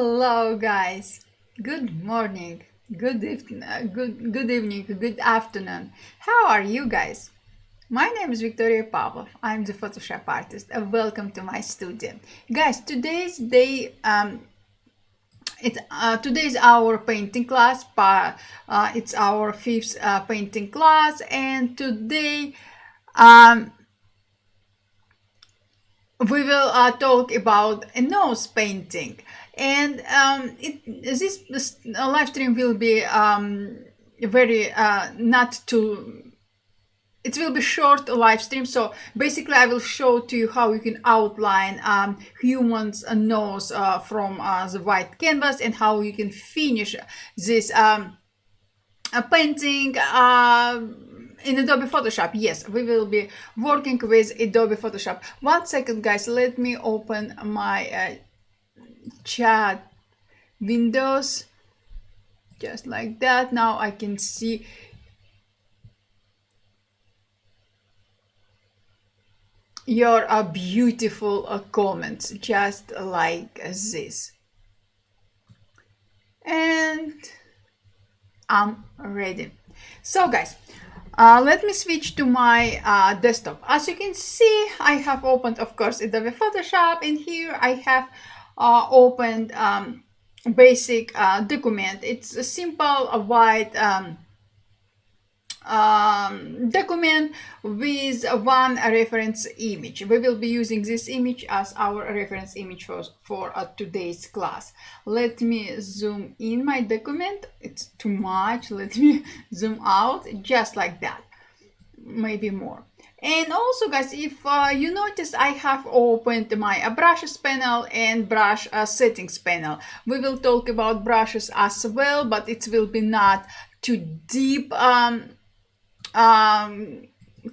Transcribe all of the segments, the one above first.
Hello, guys. Good morning, good evening, good evening, good afternoon. How are you guys? My name is Victoria Pavlov. I'm the Photoshop artist. Welcome to my studio, guys. Today's our painting class. It's our fifth painting class, and today um, we will talk about a nose painting, and this live stream will be very not too it will be short live stream. So basically I will show to you how you can outline humans nose from the white canvas, and how you can finish this painting in Adobe Photoshop. Yes, we will be working with Adobe Photoshop. 1 second, guys. Let me open my chat windows just like that. Now I can see your beautiful comments just like this. And I'm ready. So guys, let me switch to my desktop. As you can see, I have opened, of course, Adobe Photoshop, and here I have opened basic document. It's a simple white document with one reference image. We will be using this image as our reference image for today's class. Let me zoom in my document. It's too much. Let me zoom out just like that, maybe more. And also, guys, if you notice, I have opened my brushes panel and brush settings panel. We will talk about brushes as well, but it will be not too deep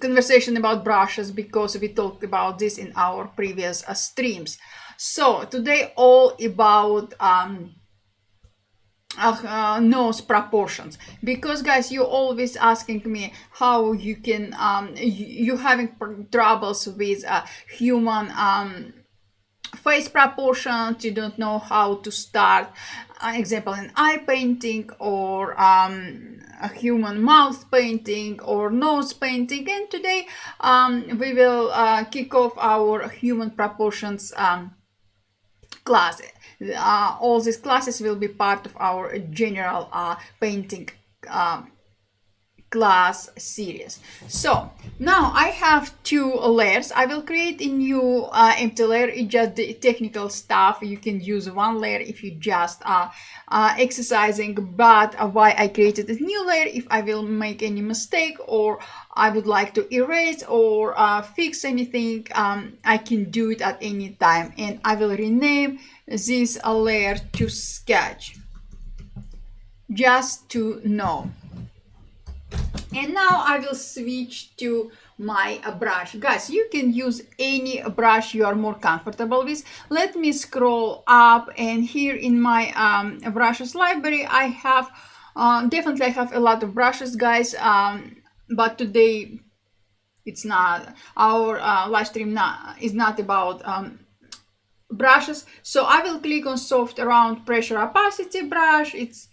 conversation about brushes, because we talked about this in our previous streams. So today all about nose proportions, because guys, you always asking me how you can you having troubles with human face proportions. You don't know how to start example in eye painting, or a human mouth painting, or nose painting. And today we will kick off our human proportions class. All these classes will be part of our general painting class series. So now I have two layers. I will create a new empty layer. It's just the technical stuff. You can use one layer if you just exercising, but why I created a new layer, if I will make any mistake, or I would like to erase or fix anything, I can do it at any time. And I will rename this layer to sketch, just to know. And now I will switch to my brush. Guys, you can use any brush you are more comfortable with. Let me scroll up, and here in my brushes library, I have definitely I have a lot of brushes, guys, but today it's not our live stream is not about brushes. So I will click on soft round pressure opacity brush. It's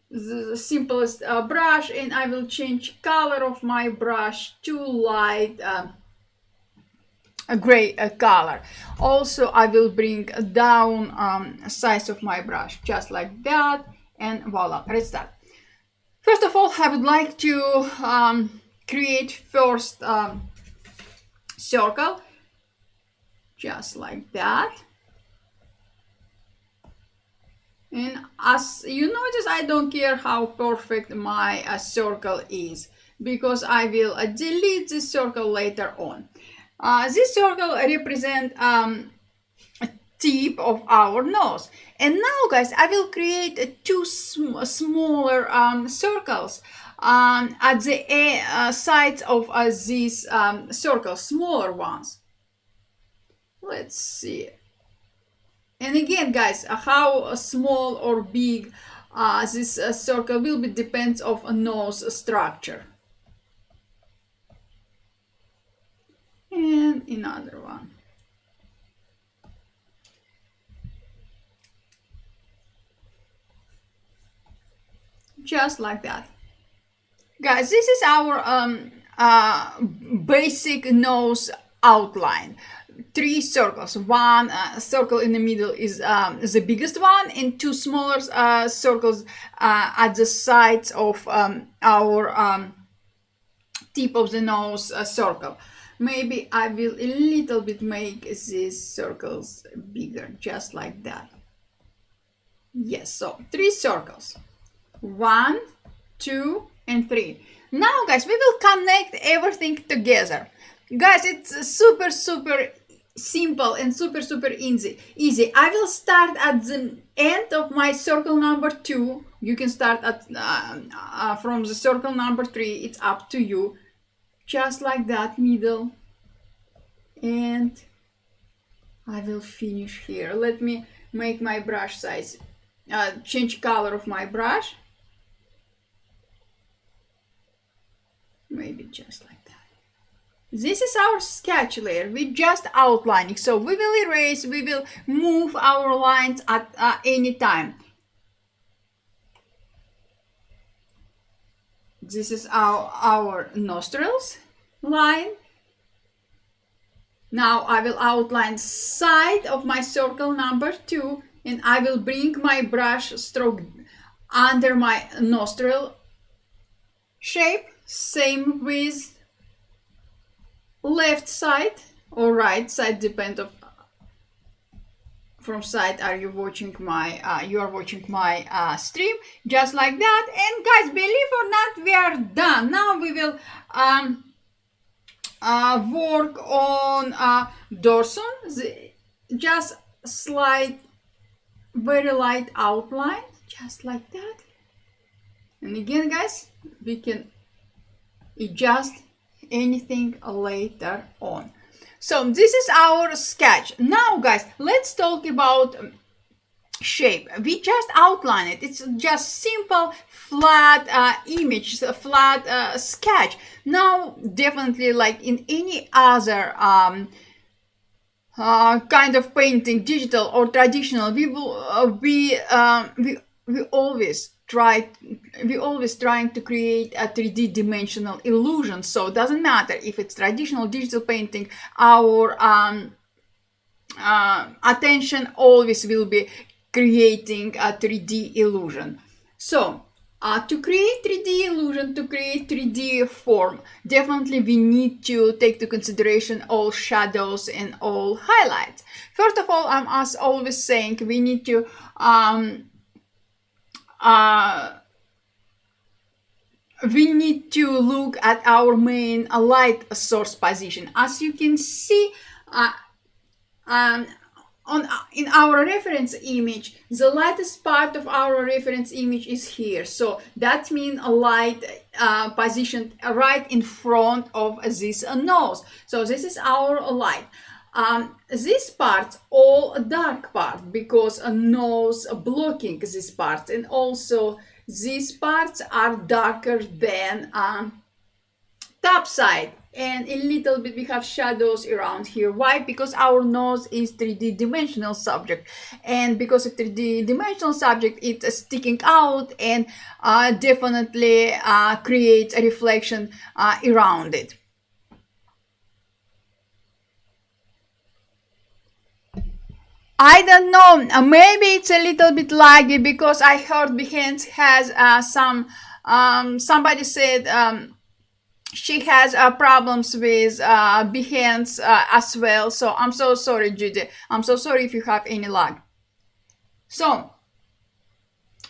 the simplest brush, and I will change color of my brush to light a gray color. Also, I will bring down size of my brush just like that, and voila, let's start. First of all, I would like to create first circle just like that. And as you notice, I don't care how perfect my circle is, because I will delete this circle later on. This circle represents a tip of our nose. And now, guys, I will create two smaller circles at the sides of these circles, smaller ones. Let's see. And again, guys, how small or big this circle will be depends of a nose structure. And another one. just like that. Guys, this is our basic nose outline. 3 circles. One circle in the middle is the biggest one, and 2 smaller circles at the sides of our tip of the nose circle. Maybe I will a little bit make these circles bigger, just like that. Yes, so 3 circles. 1, 2, and 3. Now, guys, we will connect everything together. Guys, it's super simple and super easy. I will start at the end of my circle number 2. You can start at from the circle number 3. It's up to you. Just like that, middle. And I will finish here. Let me make my brush size. Change color of my brush. Maybe just like that. This is our sketch layer. We just outlining. So we will erase, we will move our lines at any time. This is our nostrils line. Now I will outline side of my circle number 2, and I will bring my brush stroke under my nostril shape. Same with left side or right side, depend of from side are you watching my you are watching my stream, just like that. And guys, believe or not, we are done. Now we will work on dorsum, just slight, very light outline, just like that. And again, guys, we can adjust anything later on. So this is our sketch. Now, guys, let's talk about shape. We just outline it. It's just simple flat image, flat sketch. Now, definitely, like in any other kind of painting, digital or traditional, we always trying to create a 3D dimensional illusion. So it doesn't matter if it's traditional digital painting, our attention always will be creating a 3D illusion. So to create 3D illusion, to create 3D form, definitely we need to take into consideration all shadows and all highlights. First of all, I'm as always saying, we need to look at our main light source position. As you can see in our reference image, the lightest part of our reference image is here. So that means a light positioned right in front of this nose. So this is our light. This part all dark part because a nose blocking this part, and also these parts are darker than top side, and a little bit we have shadows around here. Why? Because our nose is 3D dimensional subject, and because of 3D dimensional subject, it's sticking out and definitely creates a reflection around it. I don't know, maybe it's a little bit laggy because I heard Behance has somebody said she has problems with Behance as well. So I'm so sorry, Judy. I'm so sorry if you have any lag. So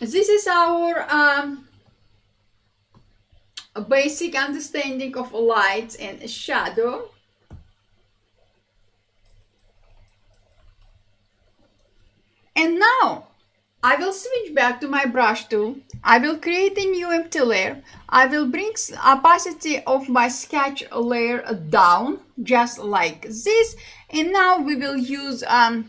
this is our basic understanding of light and shadow. And now I will switch back to my brush tool. I will create a new empty layer. I will bring opacity of my sketch layer down, just like this. And now we will use our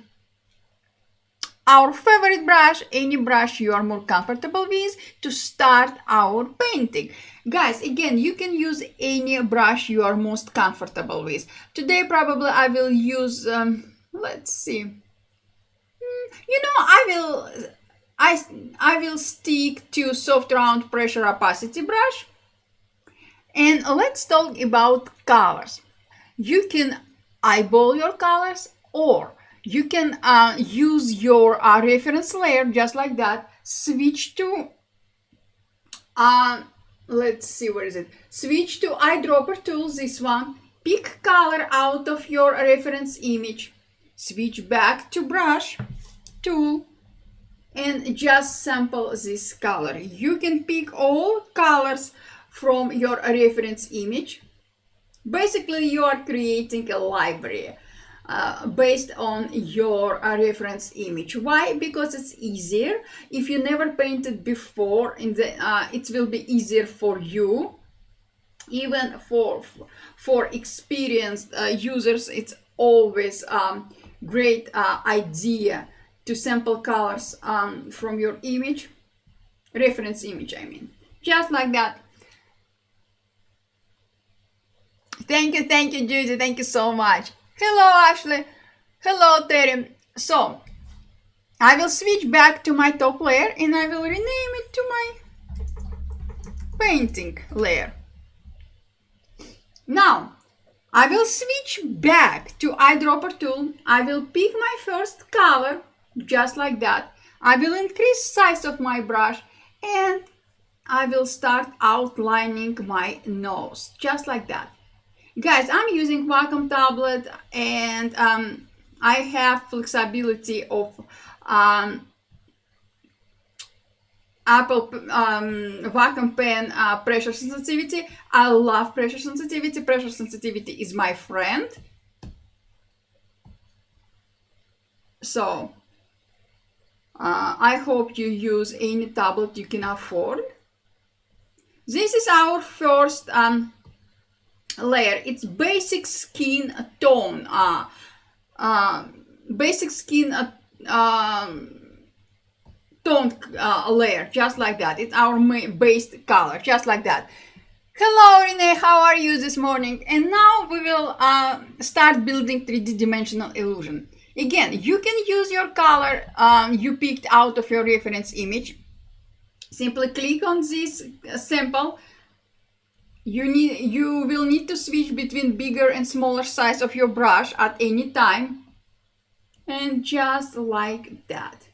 favorite brush, any brush you are more comfortable with, to start our painting. Guys, again, you can use any brush you are most comfortable with. Today probably I will use, let's see. You know, I will stick to soft round pressure opacity brush. And let's talk about colors. You can eyeball your colors, or you can use your reference layer just like that. Switch to let's see, where is it? Switch to eyedropper tool, this one. Pick color out of your reference image. Switch back to brush tool and just sample this color. You can pick all colors from your reference image. Basically, you are creating a library based on your reference image. Why? Because it's easier. If you never painted before, it will be easier for you. Even for experienced users, it's always great idea to sample colors from your image, reference image, I mean. Just like that. Thank you, Judy. Thank you so much. Hello, Ashley. Hello, Terry. So, I will switch back to my top layer and I will rename it to my painting layer. Now, I will switch back to eyedropper tool. I will pick my first color, just like that. I will increase size of my brush and I will start outlining my nose, just like that. Guys, I'm using Wacom tablet and I have flexibility of Apple Wacom pen pressure sensitivity. I love pressure sensitivity. Pressure sensitivity is my friend. So I hope you use any tablet you can afford. This is our first layer. It's basic skin tone, basic skin tone layer, just like that. It's our base color, just like that. Hello, Renee, how are you this morning? And now we will start building 3D dimensional illusion. Again, you can use your color you picked out of your reference image. Simply click on this sample. You will need to switch between bigger and smaller size of your brush at any time. And just like that.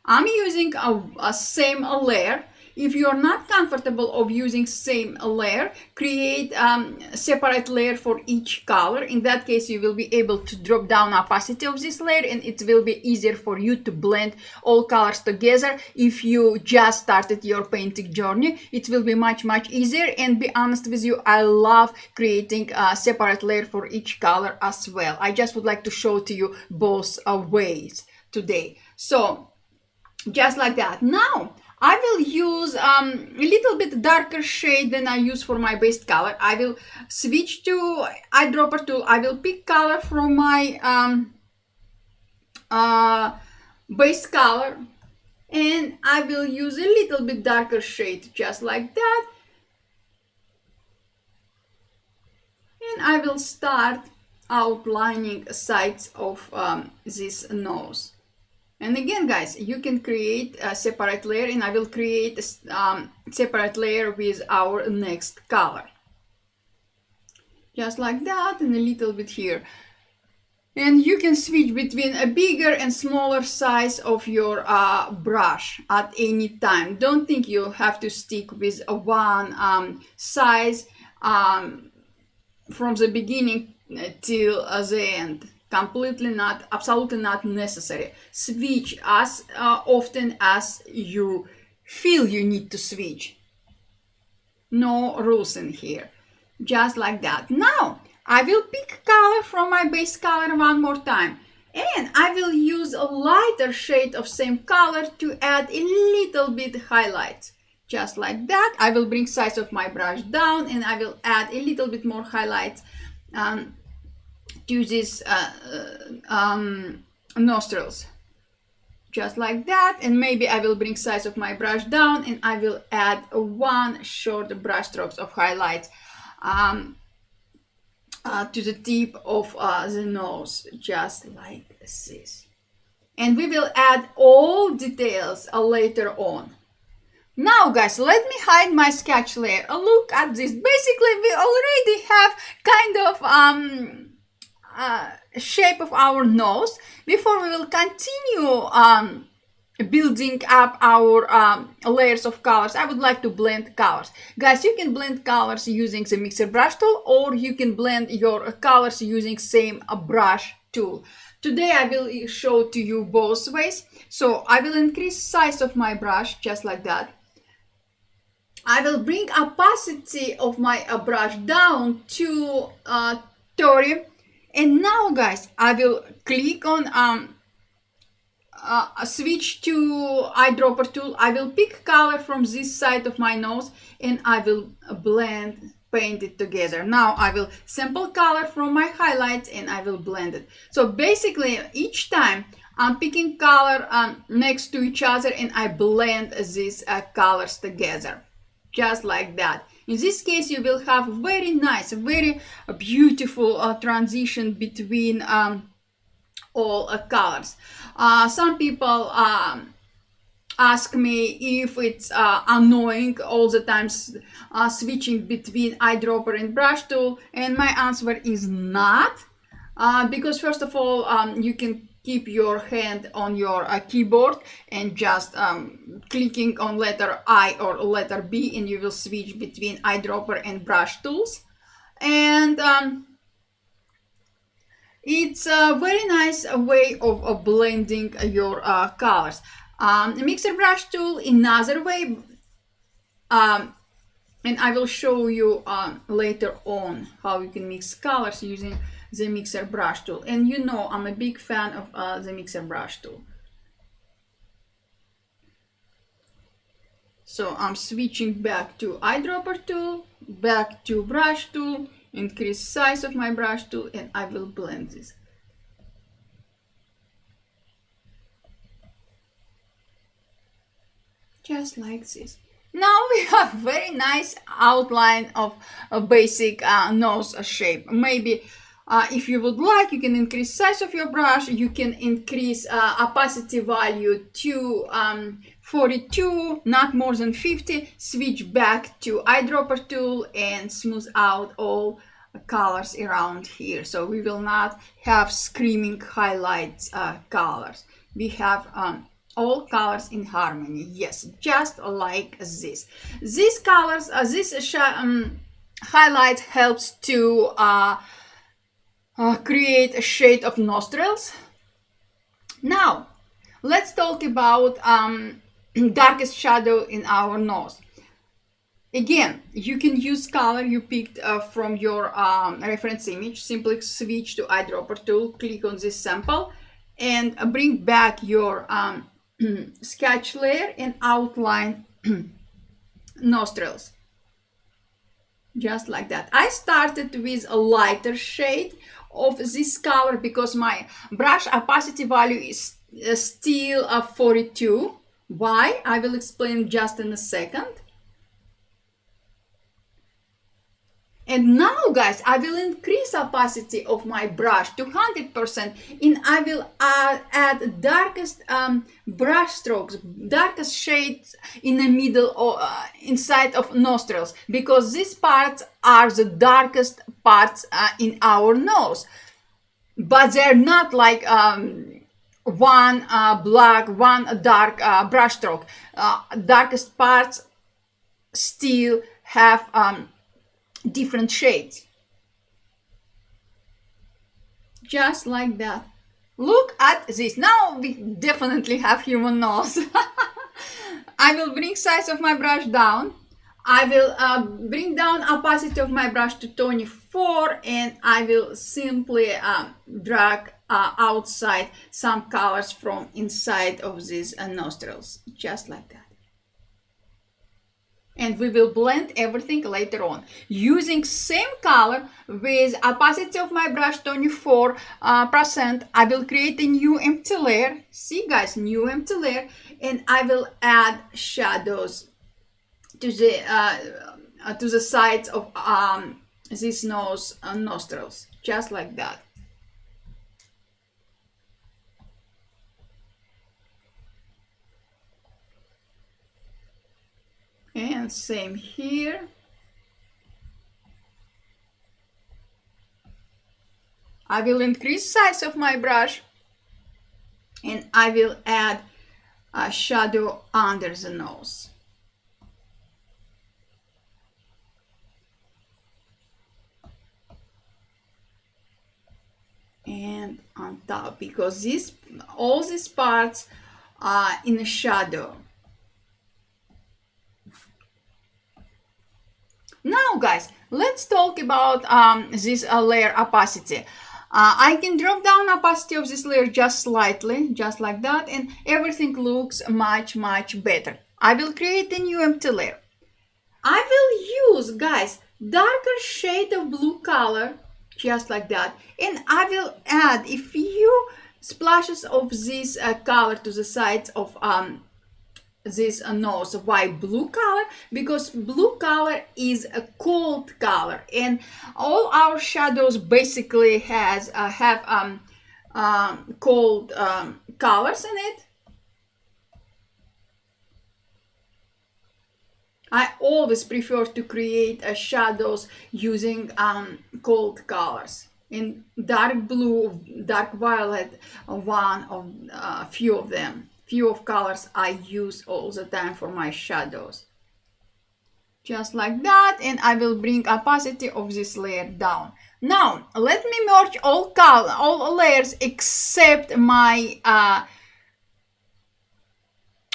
I'm using a same layer. If you are not comfortable of using same layer, create separate layer for each color. In that case, you will be able to drop down opacity of this layer and it will be easier for you to blend all colors together. If you just started your painting journey, it will be much easier. And be honest with you, I love creating a separate layer for each color as well. I just would like to show to you both ways today. So just like that. Now I will use a little bit darker shade than I use for my base color. I will switch to eyedropper tool. I will pick color from my base color and I will use a little bit darker shade, just like that. And I will start outlining sides of this nose. And again, guys, you can create a separate layer and I will create a separate layer with our next color. Just like that, and a little bit here. And you can switch between a bigger and smaller size of your brush at any time. Don't think you have to stick with one size from the beginning till the end. Completely not, absolutely not necessary. Switch as often as you feel you need to switch. No rules in here. Just like that. Now, I will pick color from my base color one more time. And I will use a lighter shade of same color to add a little bit highlights. Just like that. I will bring size of my brush down and I will add a little bit more highlights to these nostrils, just like that. And maybe I will bring size of my brush down and I will add one short brush strokes of highlights to the tip of the nose, just like this. and we will add all details later on. Now guys, let me hide my sketch layer. Look at this. Basically we already have kind of shape of our nose. Before we will continue building up our layers of colors, I would like to blend colors. Guys, you can blend colors using the mixer brush tool, or you can blend your colors using same brush tool. Today I will show to you both ways. So I will increase size of my brush just like that. I will bring opacity of my brush down to 30. And now guys, I will click on switch to eyedropper tool. I will pick color from this side of my nose and I will paint it together. Now I will sample color from my highlights and I will blend it. So basically each time I'm picking color next to each other and I blend these colors together. Just like that. In this case, you will have very nice, very beautiful transition between all colors. Some people ask me if it's annoying all the time switching between eyedropper and brush tool, and my answer is not, because first of all, you can keep your hand on your keyboard and just clicking on letter I or letter B, and you will switch between eyedropper and brush tools. And it's a very nice way of blending your colors. Mixer brush tool, another way, and I will show you later on how you can mix colors using the mixer brush tool. And you know I'm a big fan of the mixer brush tool. So I'm switching back to eyedropper tool, back to brush tool, increase size of my brush tool, and I will blend this. Just like this. Now we have very nice outline of a basic nose shape. Maybe if you would like, you can increase size of your brush. You can increase opacity value to 42, not more than 50. Switch back to eyedropper tool and smooth out all colors around here. So we will not have screaming highlights colors. We have all colors in harmony. Yes, just like this. These colors, highlight helps to create a shade of nostrils. Now, let's talk about darkest shadow in our nose. Again, you can use color you picked from your reference image. Simply switch to eyedropper tool, click on this sample, and bring back your sketch layer and outline nostrils. Just like that. I started with a lighter shade of this color because my brush opacity value is still 42. Why? I will explain just in a second. And now guys, I will increase opacity of my brush to 100% and I will add darkest brush strokes, darkest shades in the middle or inside of nostrils, because these parts are the darkest parts in our nose. But they're not like one black, one dark brush stroke. Darkest parts still have different shades. Just like that. Look at this. Now we definitely have human nose. I will bring size of my brush down. I will bring down opacity of my brush to 24, and I will simply drag outside some colors from inside of these nostrils. Just like that. And we will blend everything later on using same color with opacity of my brush 24%. I will create a new empty layer. See guys, new empty layer, and I will add shadows to the sides of this nostrils, just like that. And same here. I will increase size of my brush, and I will add a shadow under the nose. And on top, because all these parts are in a shadow. Now guys, let's talk about this layer opacity. I can drop down opacity of this layer just slightly, just like that, and everything looks much better. I will create a new empty layer. I will use, guys, darker shade of blue color, just like that, and I will add a few splashes of this color to the sides of this nose. Why blue color? Because blue color is a cold color, and all our shadows basically have cold colors in it. I always prefer to create shadows using cold colors. In dark blue, dark violet, one of few of them. Few of colors I use all the time for my shadows. Just like that, and I will bring opacity of this layer down. Now, let me merge all layers except my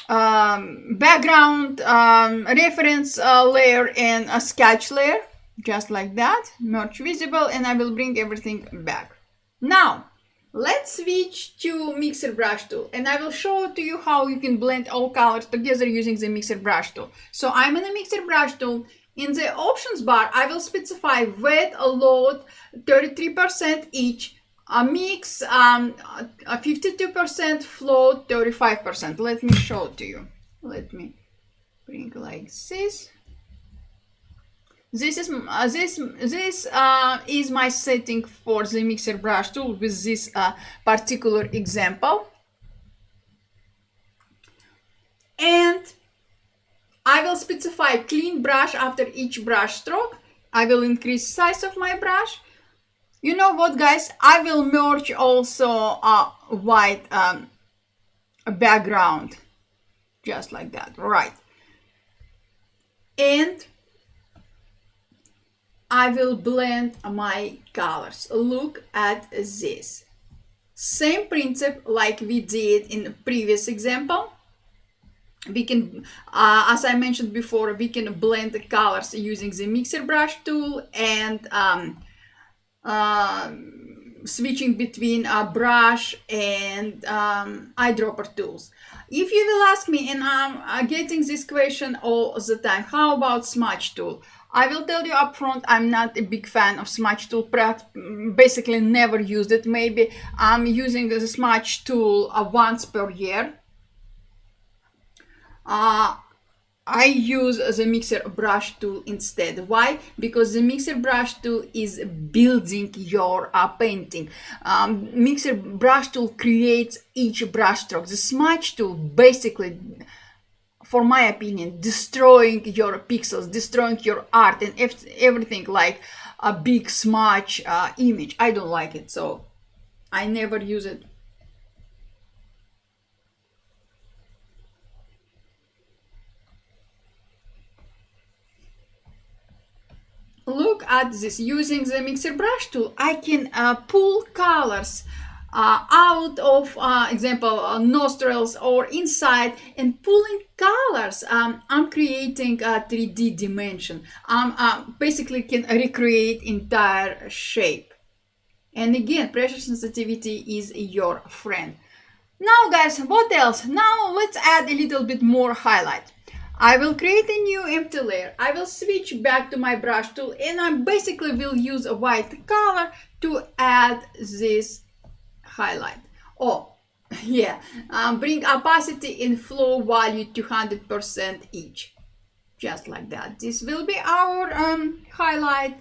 background reference layer and a sketch layer, just like that. Merge visible, and I will bring everything back. Now let's switch to mixer brush tool, and I will show to you how you can blend all colors together using the mixer brush tool. So I'm in the mixer brush tool. In the options bar, I will specify wet, load 33% each, a mix 52%, float 35%. Let me show it to you. Let me bring like this. This is my setting for the mixer brush tool with this particular example. And I will specify clean brush after each brush stroke. I will increase size of my brush. You know what, guys? I will merge also a white background, just like that, right? And I will blend my colors. Look at this. Same principle like we did in the previous example. We can, as I mentioned before, we can blend the colors using the mixer brush tool and switching between a brush and eyedropper tools. If you will ask me, and I'm getting this question all the time, how about Smudge Tool? I will tell you up front, I'm not a big fan of Smudge Tool, basically never used it. Maybe I'm using the Smudge Tool once per year. I use the mixer brush tool instead. Why? Because the mixer brush tool is building your painting. Mixer brush tool creates each brush stroke. The smudge tool basically, for my opinion, destroying your pixels, destroying your art and everything, like a big smudge image. I don't like it, so I never use it. Look at this. Using the mixer brush tool, I can pull colors out of, example, nostrils or inside, and pulling colors. I'm creating a 3D dimension. Basically can recreate entire shape. And again, pressure sensitivity is your friend. Now guys, what else? Now let's add a little bit more highlight. I will create a new empty layer. I will switch back to my brush tool, and I basically will use a white color to add this highlight. Oh, yeah. Bring opacity and flow value to 100% each. Just like that. This will be our highlight,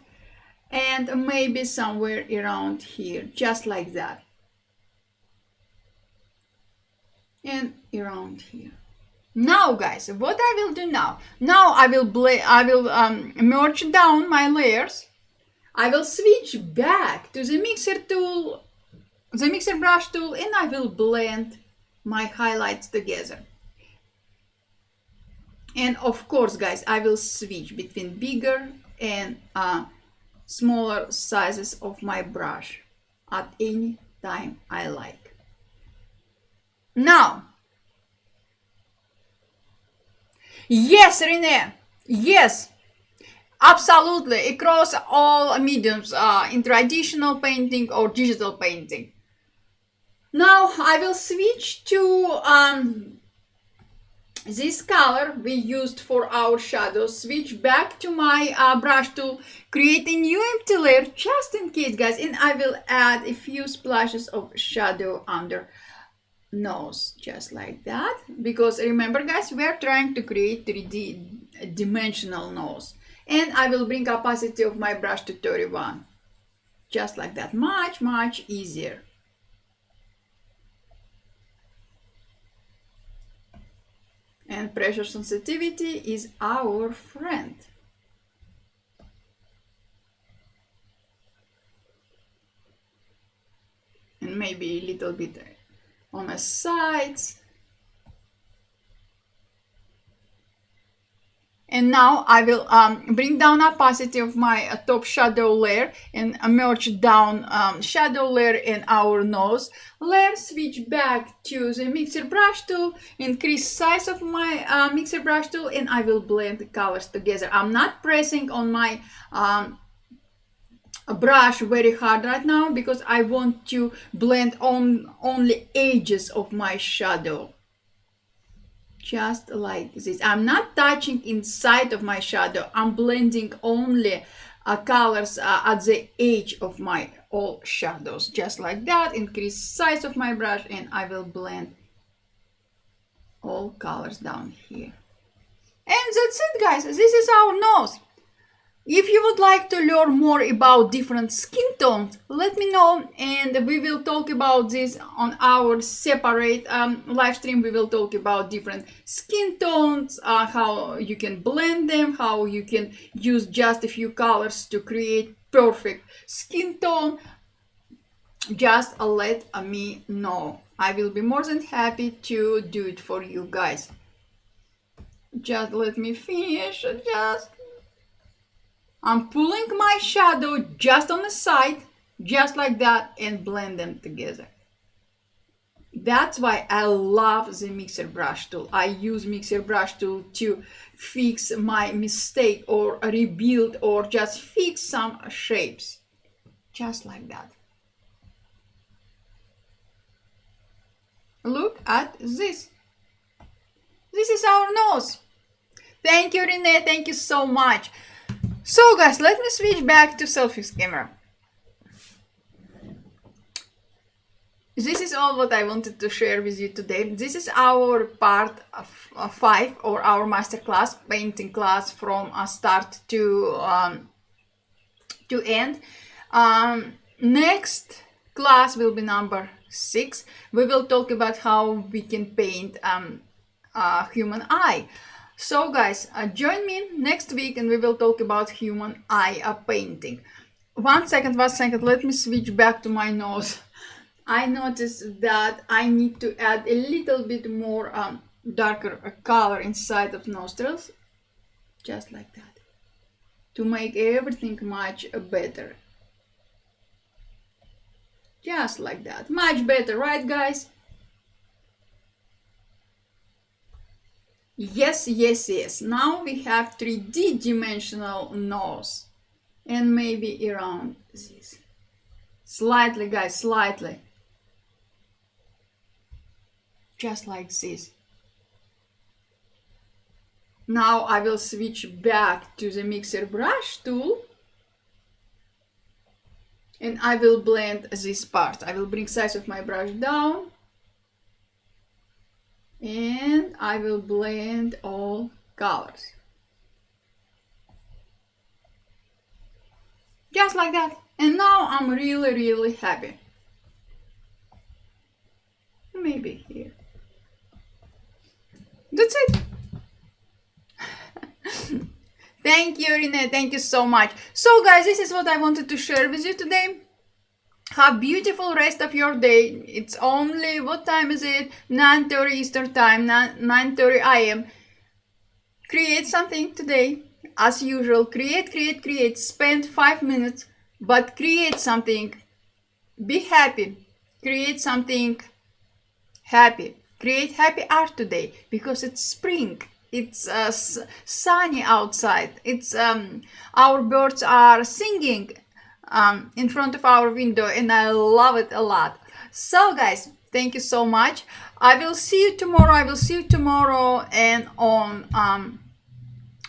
and maybe somewhere around here. Just like that. And around here. Now guys, what I will do now? Now I will merge down my layers. I will switch back to the mixer tool, the mixer brush tool, and I will blend my highlights together. And of course guys, I will switch between bigger and smaller sizes of my brush at any time I like. Now, yes, Renee, yes, absolutely, across all mediums, in traditional painting or digital painting. Now I will switch to this color we used for our shadows, switch back to my brush tool, create a new empty layer just in case guys, and I will add a few splashes of shadow under nose, just like that, because remember guys, we are trying to create 3D dimensional nose. And I will bring opacity of my brush to 31, just like that, much easier. And pressure sensitivity is our friend. And maybe a little bit on the sides. And now I will bring down opacity of my top shadow layer and merge down shadow layer in our nose layer, switch back to the mixer brush tool, increase size of my mixer brush tool, and I will blend the colors together. I'm not pressing on my brush very hard right now because I want to blend on only edges of my shadow. Just like this. I'm not touching inside of my shadow. I'm blending only colors at the edge of my all shadows. Just like that. Increase size of my brush and I will blend all colors down here. And that's it guys. This is our nose. If you would like to learn more about different skin tones, let me know and we will talk about this on our separate live stream. We will talk about different skin tones, how you can blend them, how you can use just a few colors to create perfect skin tone. Just let me know. I will be more than happy to do it for you guys. Just let me finish. I'm pulling my shadow just on the side, just like that, and blend them together. That's why I love the mixer brush tool. I use mixer brush tool to fix my mistake or rebuild or just fix some shapes, just like that. Look at this. This is our nose. Thank you, Renee. Thank you so much. So guys, let me switch back to selfie camera. This is all what I wanted to share with you today. This is our part 5 or our masterclass, painting class from start to end. Next class will be number 6. We will talk about how we can paint a human eye. So guys, join me next week and we will talk about human eye painting. One second, let me switch back to my nose. I noticed that I need to add a little bit more darker color inside of nostrils. Just like that. To make everything much better. Just like that. Much better, right guys? Yes. Now we have 3D dimensional nose. And maybe around this. Slightly, guys, slightly. Just like this. Now I will switch back to the mixer brush tool. And I will blend this part. I will bring size of my brush down. And I will blend all colors. Just like that. And now I'm really happy. Maybe here. That's it. Thank you, Rene. Thank you so much. So, guys, this is what I wanted to share with you today. Have beautiful rest of your day. It's only, what time is it? 9:30 Eastern time, 9:30 a.m. Create something today. As usual, create. Spend 5 minutes, but create something. Be happy. Create something happy. Create happy art today because it's spring. It's sunny outside. It's our birds are singing in front of our window, and I love it a lot. So, guys, thank you so much. I will see you tomorrow. And on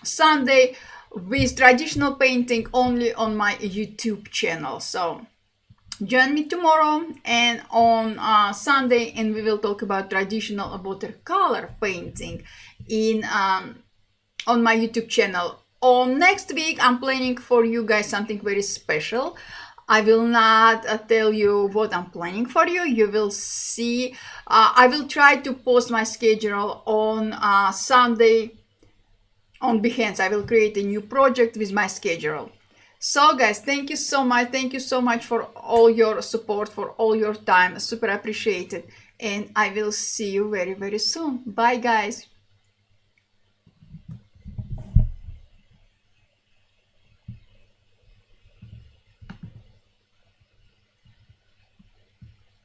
Sunday with traditional painting only on my YouTube channel. So join me tomorrow and on Sunday, and we will talk about traditional watercolor painting in on my YouTube channel. On next week, I'm planning for you guys something very special. I will not tell you what I'm planning for you. You will see. I will try to post my schedule on Sunday on Behance. I will create a new project with my schedule. So, guys, thank you so much. Thank you so much for all your support, for all your time. Super appreciated. And I will see you very, very soon. Bye, guys.